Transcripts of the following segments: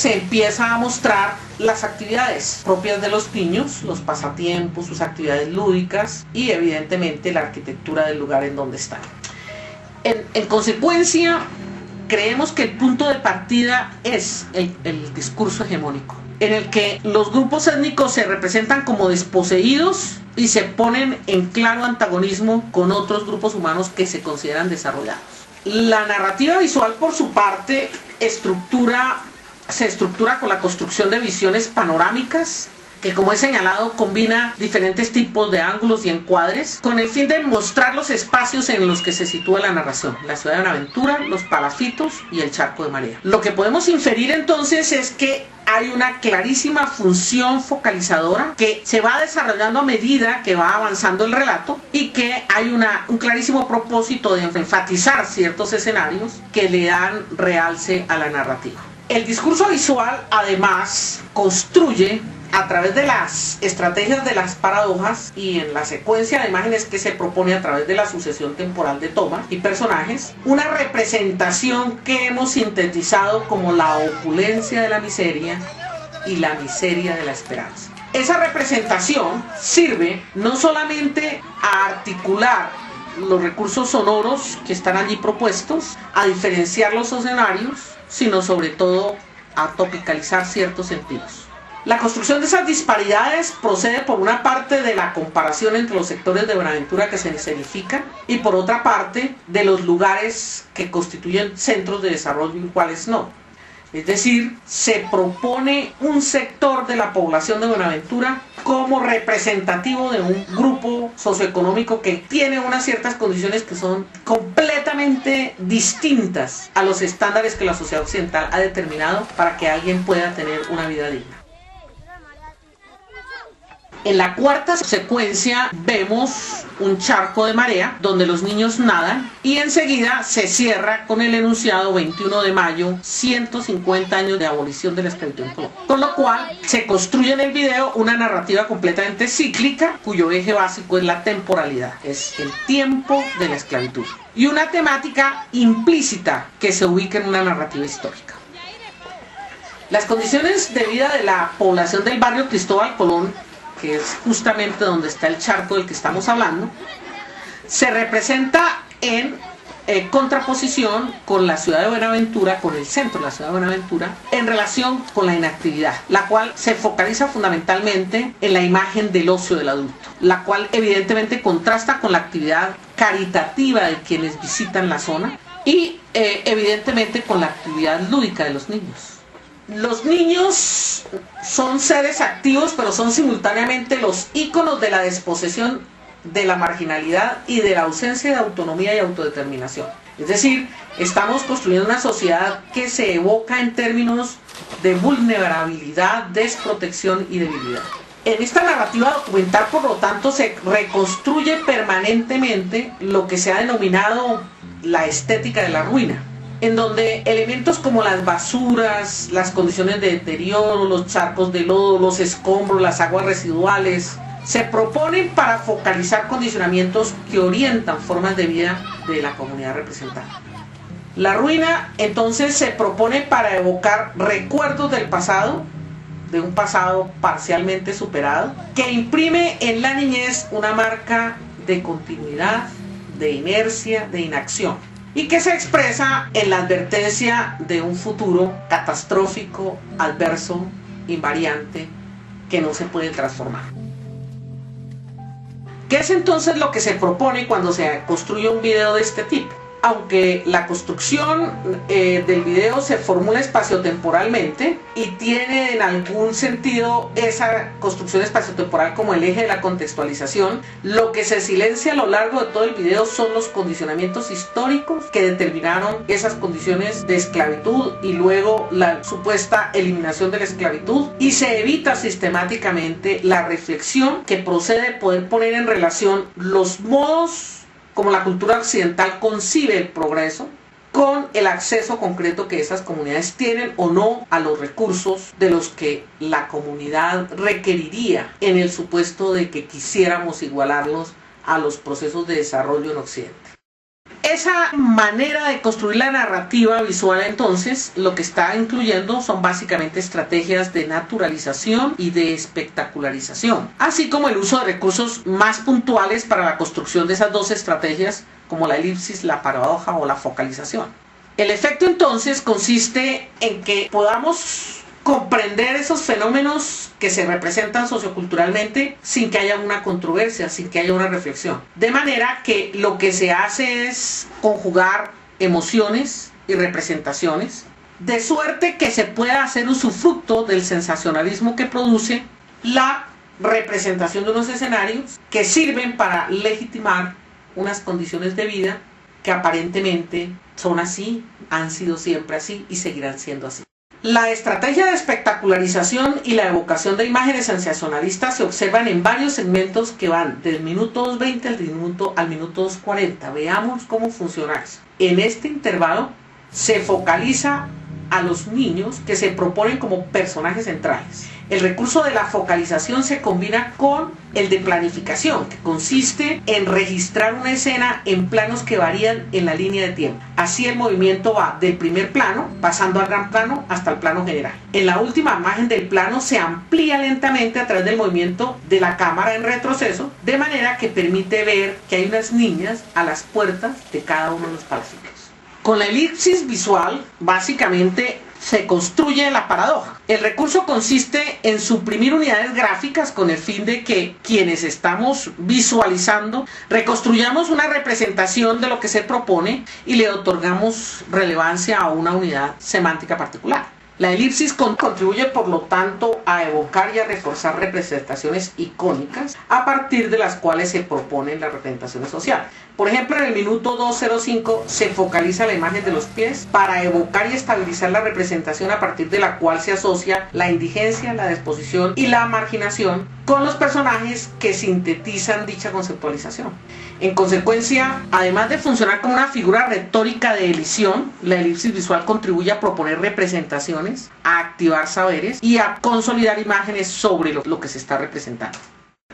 se empieza a mostrar las actividades propias de los niños, los pasatiempos, sus actividades lúdicas y evidentemente la arquitectura del lugar en donde están. En consecuencia, creemos que el punto de partida es el discurso hegemónico, en el que los grupos étnicos se representan como desposeídos y se ponen en claro antagonismo con otros grupos humanos que se consideran desarrollados. La narrativa visual, por su parte, se estructura con la construcción de visiones panorámicas, que, como he señalado, combina diferentes tipos de ángulos y encuadres con el fin de mostrar los espacios en los que se sitúa la narración: la ciudad de Buenaventura, los palafitos y el charco de Marea. Lo que podemos inferir entonces es que hay una clarísima función focalizadora que se va desarrollando a medida que va avanzando el relato, y que hay un clarísimo propósito de enfatizar ciertos escenarios que le dan realce a la narrativa. El discurso visual, además, construye, a través de las estrategias de las paradojas y en la secuencia de imágenes que se propone a través de la sucesión temporal de tomas y personajes, una representación que hemos sintetizado como la opulencia de la miseria y la miseria de la esperanza. Esa representación sirve no solamente a articular los recursos sonoros que están allí propuestos, a diferenciar los escenarios, sino sobre todo a topicalizar ciertos sentidos. La construcción de esas disparidades procede por una parte de la comparación entre los sectores de Buenaventura que se escenifican y por otra parte de los lugares que constituyen centros de desarrollo y cuáles no. Es decir, se propone un sector de la población de Buenaventura como representativo de un grupo socioeconómico que tiene unas ciertas condiciones que son completamente distintas a los estándares que la sociedad occidental ha determinado para que alguien pueda tener una vida digna. En la cuarta secuencia vemos un charco de Marea donde los niños nadan, y enseguida se cierra con el enunciado 21 de mayo, 150 años de abolición de la esclavitud en Colombia. Con lo cual se construye en el video una narrativa completamente cíclica cuyo eje básico es la temporalidad, es el tiempo de la esclavitud, y una temática implícita que se ubica en una narrativa histórica. Las condiciones de vida de la población del barrio Cristóbal Colón, que es justamente donde está el charco del que estamos hablando, se representa en contraposición con la ciudad de Buenaventura, con el centro de la ciudad de Buenaventura, en relación con la inactividad, la cual se focaliza fundamentalmente en la imagen del ocio del adulto, la cual evidentemente contrasta con la actividad caritativa de quienes visitan la zona y evidentemente con la actividad lúdica de los niños. Los niños son seres activos, pero son simultáneamente los íconos de la desposesión, de la marginalidad y de la ausencia de autonomía y autodeterminación. Es decir, estamos construyendo una sociedad que se evoca en términos de vulnerabilidad, desprotección y debilidad. En esta narrativa documental, por lo tanto, se reconstruye permanentemente lo que se ha denominado la estética de la ruina, en donde elementos como las basuras, las condiciones de deterioro, los charcos de lodo, los escombros, las aguas residuales, se proponen para focalizar condicionamientos que orientan formas de vida de la comunidad representada. La ruina entonces se propone para evocar recuerdos del pasado, de un pasado parcialmente superado, que imprime en la niñez una marca de continuidad, de inercia, de inacción, y que se expresa en la advertencia de un futuro catastrófico, adverso, invariante, que no se puede transformar. ¿Qué es entonces lo que se propone cuando se construye un video de este tipo? Aunque la construcción del video se formula espaciotemporalmente y tiene en algún sentido esa construcción espaciotemporal como el eje de la contextualización, lo que se silencia a lo largo de todo el video son los condicionamientos históricos que determinaron esas condiciones de esclavitud y luego la supuesta eliminación de la esclavitud, y se evita sistemáticamente la reflexión que procede de poder poner en relación los modos como la cultura occidental concibe el progreso con el acceso concreto que esas comunidades tienen o no a los recursos de los que la comunidad requeriría en el supuesto de que quisiéramos igualarlos a los procesos de desarrollo en Occidente. Esa manera de construir la narrativa visual, entonces, lo que está incluyendo son básicamente estrategias de naturalización y de espectacularización, así como el uso de recursos más puntuales para la construcción de esas dos estrategias, como la elipsis, la paradoja o la focalización. El efecto, entonces, consiste en que podamos comprender esos fenómenos que se representan socioculturalmente sin que haya una controversia, sin que haya una reflexión. De manera que lo que se hace es conjugar emociones y representaciones, de suerte que se pueda hacer usufructo del sensacionalismo que produce la representación de unos escenarios que sirven para legitimar unas condiciones de vida que aparentemente son así, han sido siempre así y seguirán siendo así. La estrategia de espectacularización y la evocación de imágenes sensacionalistas se observan en varios segmentos que van del minuto 2:20 al minuto 2:40. Veamos cómo funciona eso. En este intervalo se focaliza a los niños que se proponen como personajes centrales. El recurso de la focalización se combina con el de planificación, que consiste en registrar una escena en planos que varían en la línea de tiempo. Así el movimiento va del primer plano, pasando al gran plano, hasta el plano general. En la última imagen del plano se amplía lentamente a través del movimiento de la cámara en retroceso, de manera que permite ver que hay unas niñas a las puertas de cada uno de los palacios. Con la elipsis visual, básicamente, se construye la paradoja. El recurso consiste en suprimir unidades gráficas con el fin de que quienes estamos visualizando reconstruyamos una representación de lo que se propone y le otorgamos relevancia a una unidad semántica particular. La elipsis contribuye, por lo tanto, a evocar y a reforzar representaciones icónicas a partir de las cuales se proponen las representaciones sociales. Por ejemplo, en el minuto 2:05 se focaliza la imagen de los pies para evocar y estabilizar la representación a partir de la cual se asocia la indigencia, la desposición y la marginación con los personajes que sintetizan dicha conceptualización. En consecuencia, además de funcionar como una figura retórica de elisión, la elipsis visual contribuye a proponer representaciones, a activar saberes y a consolidar imágenes sobre lo que se está representando.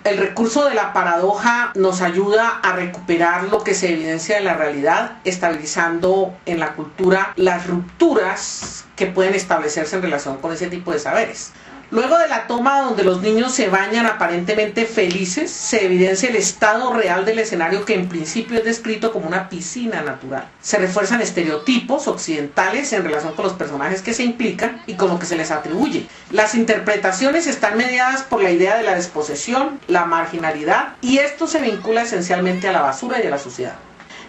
El recurso de la paradoja nos ayuda a recuperar lo que se evidencia de la realidad, estabilizando en la cultura las rupturas que pueden establecerse en relación con ese tipo de saberes. Luego de la toma donde los niños se bañan aparentemente felices, se evidencia el estado real del escenario que en principio es descrito como una piscina natural. Se refuerzan estereotipos occidentales en relación con los personajes que se implican y con lo que se les atribuye. Las interpretaciones están mediadas por la idea de la desposesión, la marginalidad, y esto se vincula esencialmente a la basura y a la suciedad.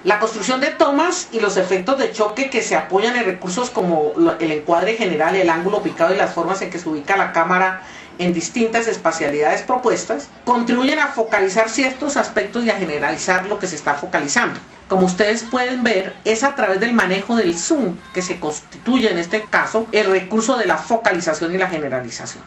La construcción de tomas y los efectos de choque que se apoyan en recursos como el encuadre general, el ángulo picado y las formas en que se ubica la cámara en distintas espacialidades propuestas, contribuyen a focalizar ciertos aspectos y a generalizar lo que se está focalizando. Como ustedes pueden ver, es a través del manejo del zoom que se constituye en este caso el recurso de la focalización y la generalización.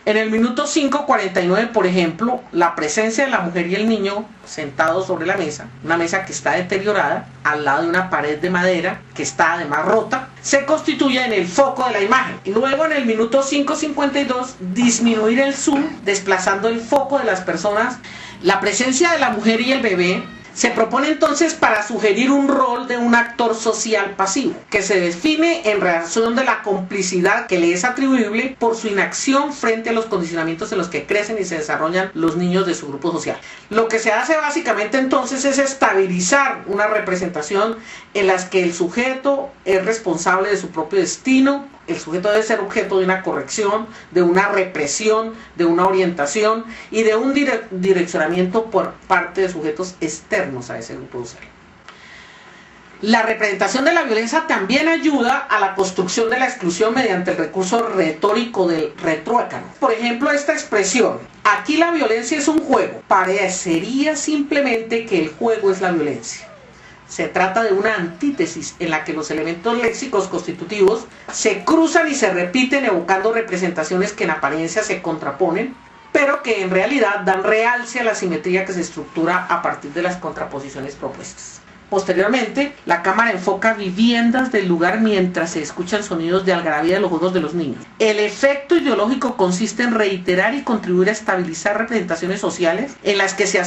En el minuto 5:49, por ejemplo, la presencia de la mujer y el niño sentados sobre la mesa, una mesa que está deteriorada, al lado de una pared de madera que está además rota, se constituye en el foco de la imagen. Y luego en el minuto 5:52, disminuir el zoom, desplazando el foco de las personas. La presencia de la mujer y el bebé se propone entonces para sugerir un rol de un actor social pasivo, que se define en razón de la complicidad que le es atribuible por su inacción frente a los condicionamientos en los que crecen y se desarrollan los niños de su grupo social. Lo que se hace básicamente entonces es estabilizar una representación en la que el sujeto es responsable de su propio destino. El sujeto debe ser objeto de una corrección, de una represión, de una orientación y de un direccionamiento por parte de sujetos externos a ese grupo social. La representación de la violencia también ayuda a la construcción de la exclusión mediante el recurso retórico del retruécano. Por ejemplo, esta expresión: aquí la violencia es un juego, parecería simplemente que el juego es la violencia. Se trata de una antítesis en la que los elementos léxicos constitutivos se cruzan y se repiten, evocando representaciones que en apariencia se contraponen, pero que en realidad dan realce a la simetría que se estructura a partir de las contraposiciones propuestas. Posteriormente, la cámara enfoca viviendas del lugar mientras se escuchan sonidos de algarabía de los juegos de los niños. El efecto ideológico consiste en reiterar y contribuir a estabilizar representaciones sociales en las que se